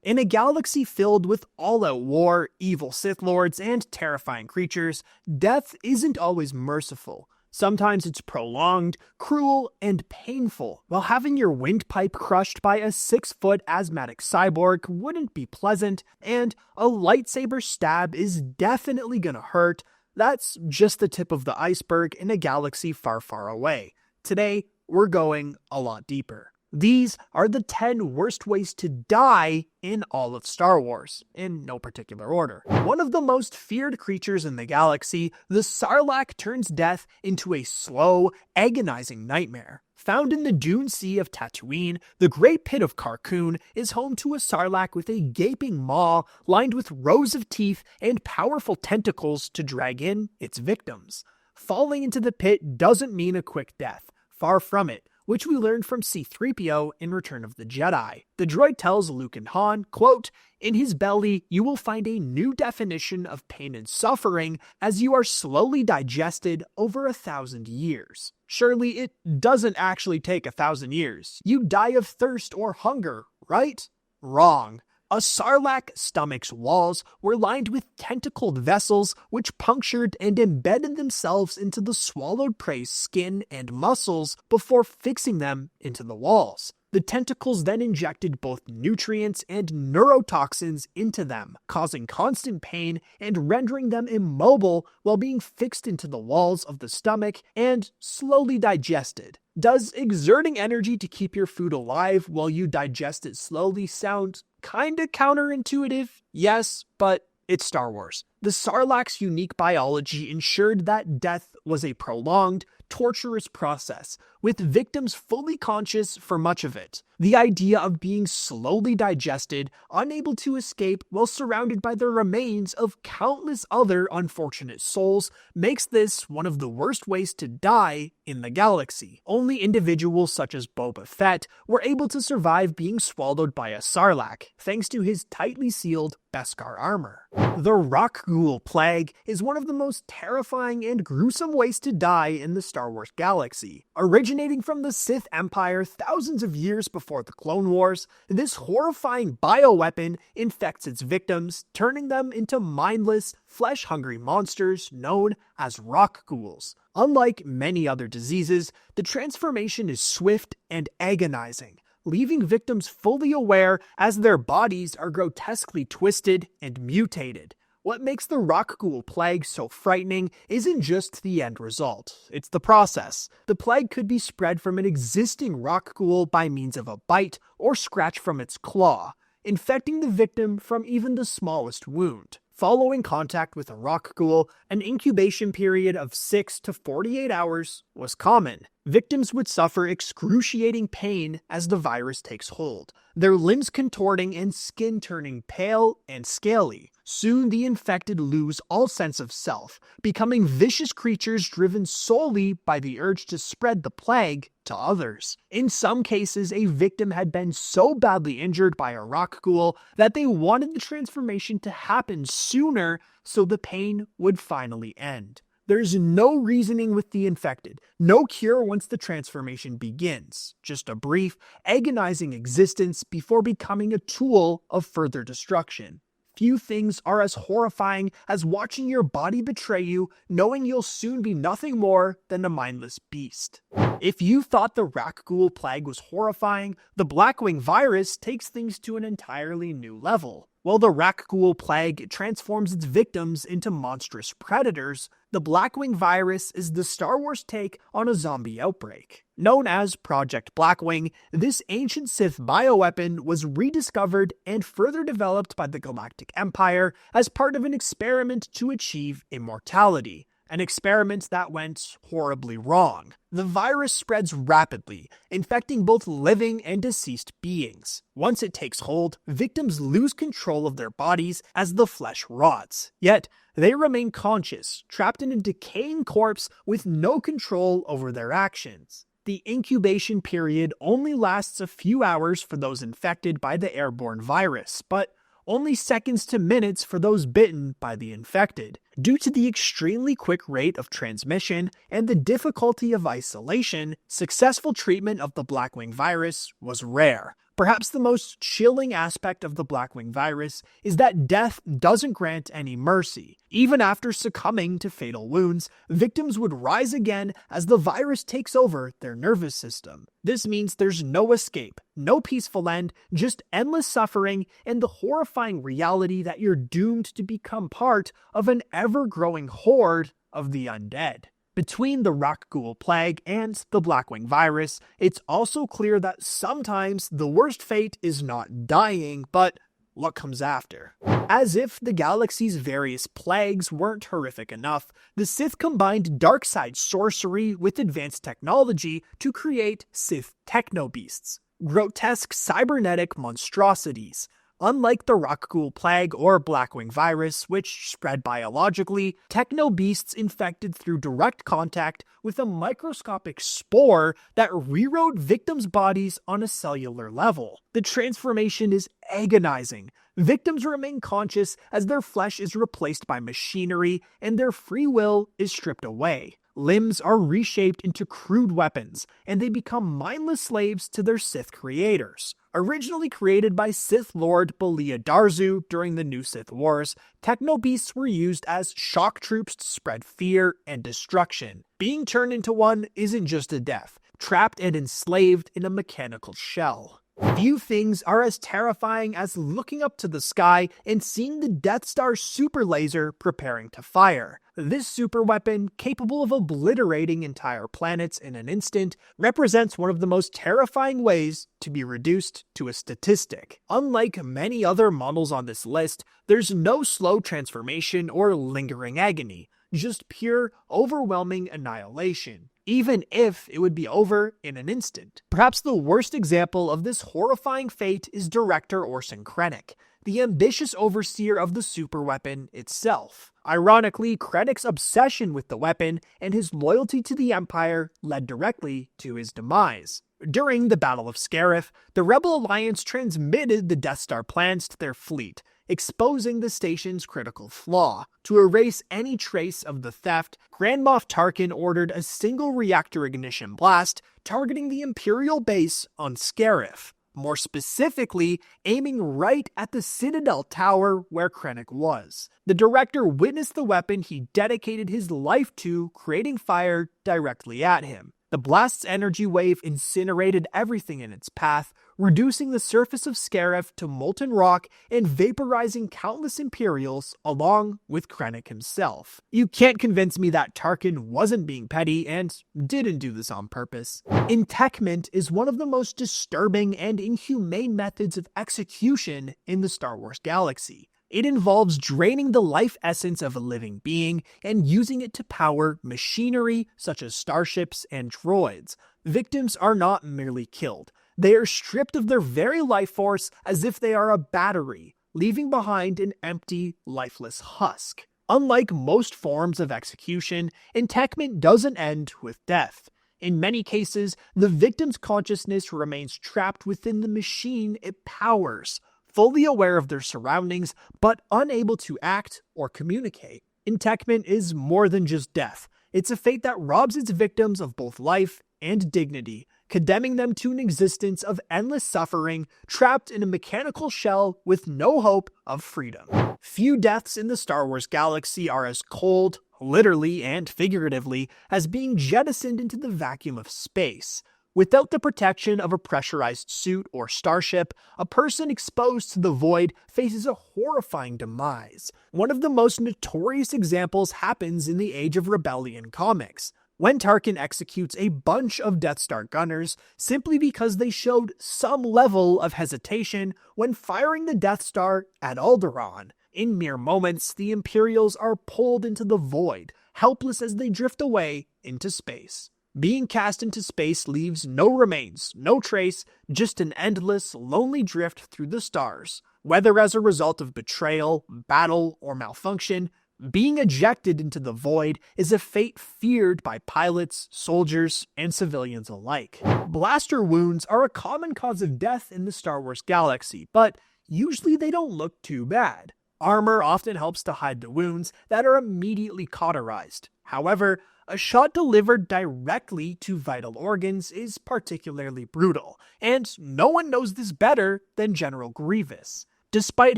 In a galaxy filled with all-out war, evil Sith Lords, and terrifying creatures, death isn't always merciful. Sometimes it's prolonged, cruel, and painful. While having your windpipe crushed by a 6-foot asthmatic cyborg wouldn't be pleasant, and a lightsaber stab is definitely gonna hurt, that's just the tip of the iceberg in a galaxy far, far away. Today, we're going a lot deeper. These are the 10 worst ways to die in all of Star Wars, in no particular order. One of the most feared creatures in the galaxy, the Sarlacc turns death into a slow, agonizing nightmare. Found in the Dune Sea of Tatooine, the Great Pit of Carkoon is home to a Sarlacc with a gaping maw lined with rows of teeth and powerful tentacles to drag in its victims. Falling into the pit doesn't mean a quick death. Far from it, which we learned from C-3PO in Return of the Jedi. The droid tells Luke and Han, quote, "In his belly, you will find a new definition of pain and suffering as you are slowly digested over 1,000 years. Surely it doesn't actually take 1,000 years. You die of thirst or hunger, right? Wrong. A Sarlacc's stomach's walls were lined with tentacled vessels which punctured and embedded themselves into the swallowed prey's skin and muscles before fixing them into the walls. The tentacles then injected both nutrients and neurotoxins into them, causing constant pain and rendering them immobile while being fixed into the walls of the stomach and slowly digested. Does exerting energy to keep your food alive while you digest it slowly sound kinda counterintuitive? Yes, but it's Star Wars. The Sarlacc's unique biology ensured that death was a prolonged, torturous process, with victims fully conscious for much of it. The idea of being slowly digested, unable to escape while surrounded by the remains of countless other unfortunate souls, makes this one of the worst ways to die in the galaxy. Only individuals such as Boba Fett were able to survive being swallowed by a Sarlacc, thanks to his tightly sealed Beskar armor. The Rock Ghoul Plague is one of the most terrifying and gruesome ways to die in the Star Wars galaxy. Originating from the Sith Empire thousands of years before the Clone Wars, this horrifying bioweapon infects its victims, turning them into mindless, flesh-hungry monsters known as rock ghouls. Unlike many other diseases, the transformation is swift and agonizing, leaving victims fully aware as their bodies are grotesquely twisted and mutated. What makes the Rock Ghoul Plague so frightening isn't just the end result, it's the process. The plague could be spread from an existing rock ghoul by means of a bite or scratch from its claw, infecting the victim from even the smallest wound. Following contact with a rock ghoul, an incubation period of 6 to 48 hours was common. Victims would suffer excruciating pain as the virus takes hold, their limbs contorting and skin turning pale and scaly. Soon the infected lose all sense of self, becoming vicious creatures driven solely by the urge to spread the plague to others. In some cases, a victim had been so badly injured by a rock ghoul that they wanted the transformation to happen sooner so the pain would finally end. There's no reasoning with the infected, no cure once the transformation begins, just a brief, agonizing existence before becoming a tool of further destruction. Few things are as horrifying as watching your body betray you, knowing you'll soon be nothing more than a mindless beast. If you thought the Rock Ghoul Plague was horrifying, the Blackwing virus takes things to an entirely new level. While the Rock Ghoul Plague transforms its victims into monstrous predators, the Blackwing virus is the Star Wars take on a zombie outbreak. Known as Project Blackwing, this ancient Sith bioweapon was rediscovered and further developed by the Galactic Empire as part of an experiment to achieve immortality. An experiment that went horribly wrong. The virus spreads rapidly, infecting both living and deceased beings. Once it takes hold, victims lose control of their bodies as the flesh rots. Yet, they remain conscious, trapped in a decaying corpse with no control over their actions. The incubation period only lasts a few hours for those infected by the airborne virus, but only seconds to minutes for those bitten by the infected. Due to the extremely quick rate of transmission and the difficulty of isolation, successful treatment of the Blackwing virus was rare. Perhaps the most chilling aspect of the Blackwing virus is that death doesn't grant any mercy. Even after succumbing to fatal wounds, victims would rise again as the virus takes over their nervous system. This means there's no escape, no peaceful end, just endless suffering and the horrifying reality that you're doomed to become part of an ever-growing horde of the undead. Between the Rakghoul Plague and the Blackwing virus, it's also clear that sometimes the worst fate is not dying, but what comes after. As if the galaxy's various plagues weren't horrific enough, the Sith combined dark-side sorcery with advanced technology to create Sith techno-beasts, grotesque cybernetic monstrosities. Unlike the Rakghoul Plague or Blackwing virus, which spread biologically, techno-beasts infected through direct contact with a microscopic spore that rewrote victims' bodies on a cellular level. The transformation is agonizing. Victims remain conscious as their flesh is replaced by machinery and their free will is stripped away. Limbs are reshaped into crude weapons, and they become mindless slaves to their Sith creators. Originally created by Sith Lord Belia Darzu during the New Sith Wars, techno-beasts were used as shock troops to spread fear and destruction. Being turned into one isn't just a death, trapped and enslaved in a mechanical shell. Few things are as terrifying as looking up to the sky and seeing the Death Star super laser preparing to fire. This super weapon, capable of obliterating entire planets in an instant, represents one of the most terrifying ways to be reduced to a statistic. Unlike many other models on this list, there's no slow transformation or lingering agony, just pure, overwhelming annihilation, even if it would be over in an instant. Perhaps the worst example of this horrifying fate is director Orson Krennic, the ambitious overseer of the superweapon itself. Ironically, Krennic's obsession with the weapon and his loyalty to the Empire led directly to his demise. During the Battle of Scarif, the Rebel Alliance transmitted the Death Star plans to their fleet, exposing the station's critical flaw. To erase any trace of the theft, Grand Moff Tarkin ordered a single reactor ignition blast targeting the Imperial base on Scarif, more specifically aiming right at the Citadel Tower where Krennic was. The director witnessed the weapon he dedicated his life to, creating fire directly at him. The blast's energy wave incinerated everything in its path, reducing the surface of Scarif to molten rock and vaporizing countless Imperials along with Krennic himself. You can't convince me that Tarkin wasn't being petty and didn't do this on purpose. Entekment is one of the most disturbing and inhumane methods of execution in the Star Wars galaxy. It involves draining the life essence of a living being and using it to power machinery such as starships and droids. Victims are not merely killed. They are stripped of their very life force as if they are a battery, leaving behind an empty, lifeless husk. Unlike most forms of execution, entekment doesn't end with death. In many cases, the victim's consciousness remains trapped within the machine it powers, fully aware of their surroundings, but unable to act or communicate. Entekment is more than just death. It's a fate that robs its victims of both life and dignity, condemning them to an existence of endless suffering, trapped in a mechanical shell with no hope of freedom. Few deaths in the Star Wars galaxy are as cold, literally and figuratively, as being jettisoned into the vacuum of space. Without the protection of a pressurized suit or starship, a person exposed to the void faces a horrifying demise. One of the most notorious examples happens in the Age of Rebellion comics, when Tarkin executes a bunch of Death Star gunners simply because they showed some level of hesitation when firing the Death Star at Alderaan. In mere moments, the Imperials are pulled into the void, helpless as they drift away into space. Being cast into space leaves no remains, no trace, just an endless, lonely drift through the stars. Whether as a result of betrayal, battle, or malfunction, being ejected into the void is a fate feared by pilots, soldiers, and civilians alike. Blaster wounds are a common cause of death in the Star Wars galaxy, but usually they don't look too bad. Armor often helps to hide the wounds that are immediately cauterized. However, a shot delivered directly to vital organs is particularly brutal, and no one knows this better than General Grievous. Despite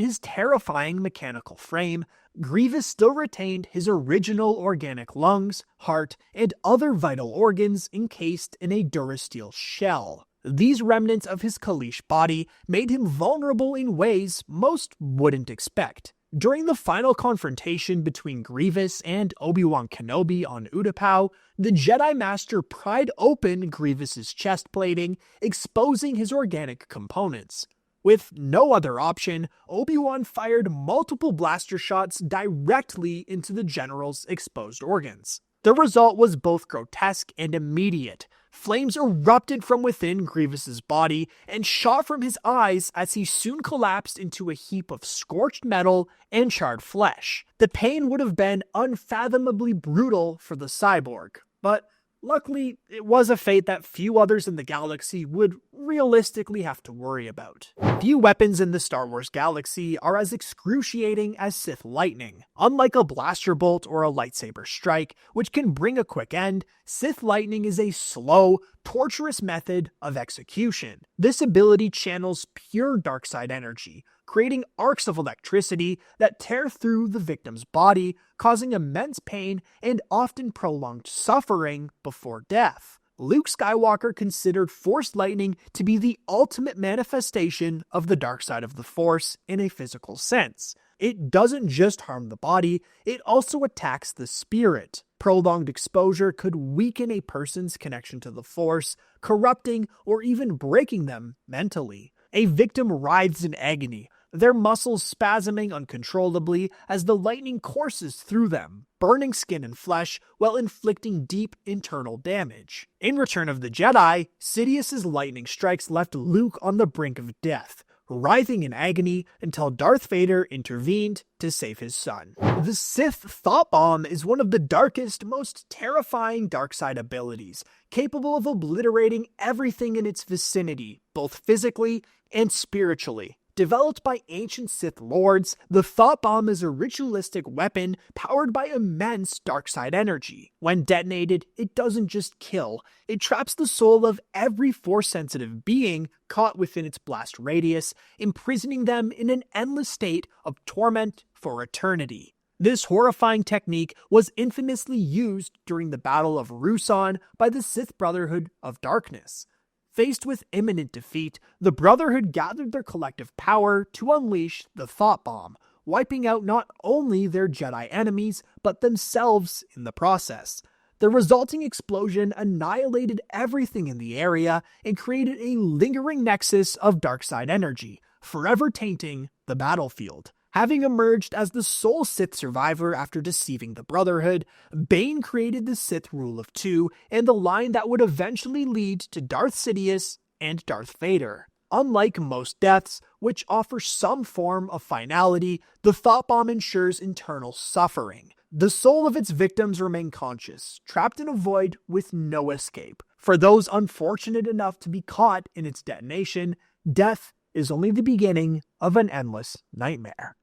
his terrifying mechanical frame, Grievous still retained his original organic lungs, heart, and other vital organs encased in a Durasteel shell. These remnants of his Kaleesh body made him vulnerable in ways most wouldn't expect. During the final confrontation between Grievous and Obi-Wan Kenobi on Utapau, the Jedi Master pried open Grievous's chest plating, exposing his organic components. With no other option, Obi-Wan fired multiple blaster shots directly into the General's exposed organs. The result was both grotesque and immediate. Flames erupted from within Grievous's body and shot from his eyes as he soon collapsed into a heap of scorched metal and charred flesh. The pain would have been unfathomably brutal for the cyborg, but luckily, it was a fate that few others in the galaxy would realistically have to worry about. Few weapons in the Star Wars galaxy are as excruciating as Sith lightning. Unlike a blaster bolt or a lightsaber strike, which can bring a quick end, Sith lightning is a slow, torturous method of execution. This ability channels pure darkside energy, creating arcs of electricity that tear through the victim's body, causing immense pain and often prolonged suffering before death. Luke Skywalker considered Force lightning to be the ultimate manifestation of the dark side of the Force in a physical sense. It doesn't just harm the body, it also attacks the spirit. Prolonged exposure could weaken a person's connection to the Force, corrupting or even breaking them mentally. A victim writhes in agony, their muscles spasming uncontrollably as the lightning courses through them, burning skin and flesh while inflicting deep internal damage. In Return of the Jedi, Sidious's lightning strikes left Luke on the brink of death, writhing in agony until Darth Vader intervened to save his son. The Sith Thought Bomb is one of the darkest, most terrifying darkside abilities, capable of obliterating everything in its vicinity, both physically and spiritually. Developed by ancient Sith lords, the Thought Bomb is a ritualistic weapon powered by immense darkside energy. When detonated, it doesn't just kill, it traps the soul of every Force-sensitive being caught within its blast radius, imprisoning them in an endless state of torment for eternity. This horrifying technique was infamously used during the Battle of Ruusan by the Sith Brotherhood of Darkness. Faced with imminent defeat, the Brotherhood gathered their collective power to unleash the Thought Bomb, wiping out not only their Jedi enemies, but themselves in the process. The resulting explosion annihilated everything in the area and created a lingering nexus of darkside energy, forever tainting the battlefield. Having emerged as the sole Sith survivor after deceiving the Brotherhood, Bane created the Sith Rule of Two and the line that would eventually lead to Darth Sidious and Darth Vader. Unlike most deaths, which offer some form of finality, the Thought Bomb ensures internal suffering. The soul of its victims remain conscious, trapped in a void with no escape. For those unfortunate enough to be caught in its detonation, death is only the beginning of an endless nightmare.